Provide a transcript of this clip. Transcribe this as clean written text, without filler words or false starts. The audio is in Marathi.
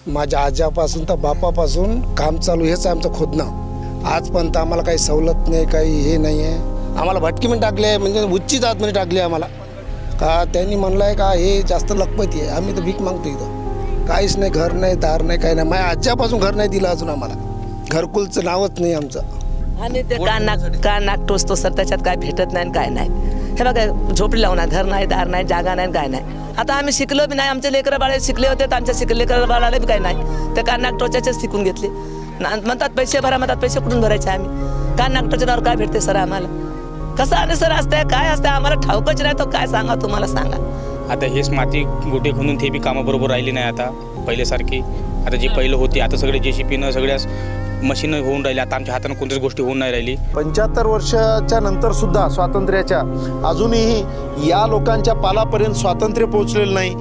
माझ्या आजापासून तर बापापासून काम चालू हेच आहे आमचं खोदणं। आजपर्यंत आम्हाला काही सवलत नाही, काही हे नाही आहे। आम्हाला भटकीमध्ये टाकले, म्हणजे उच्च जातमध्ये टाकले आम्हाला। का त्यांनी म्हणलं आहे का हे जास्त लखपती आहे, आम्ही तर भीक मागतो इथं। काहीच नाही, घर नाही, दार नाही, काही नाही। माझ्या आजापासून घर नाही दिलं अजून आम्हाला, घरकुलचं नावच नाही आमचं। आणि ते का नाक टोचतो सर, त्याच्यात काय भेटत नाही काय नाही। हे बघा झोपडी लावणार, घर नाही, दार नाही, जागा नाही, काय नाही। आता आम्ही शिकलो बी नाही, आमचे लेकरं बाळे शिकले होते तर आमच्या लेकरं बाळाला बी काही नाही। ते का नाक टोचायचेच शिकून घेतले, म्हणतात पैसे भरा, म्हणतात पैसे कुठून भरायचे आम्ही? का नाक टोचल्यावर काय भेटते सर आम्हाला? कसं आणि सर असतंय काय असतंय आम्हाला ठाऊकच नाही, तो काय सांगा तुम्हाला सांगा। आता हेच माती गोटे खणून ते बी कामं बरोबर राहिली नाही आता पहिल्यासारखी। आता जी पहिलं होती आता सगळे JCPनं सगळ्या मशीन होऊन राहिली, आता आमच्या हातानं कोणतीच गोष्टी होऊन नाही राहिली। 75 वर्षाच्या नंतर सुद्धा स्वातंत्र्याच्या अजूनही या लोकांच्या पालापर्यंत स्वातंत्र्य पोहोचलेलं नाही।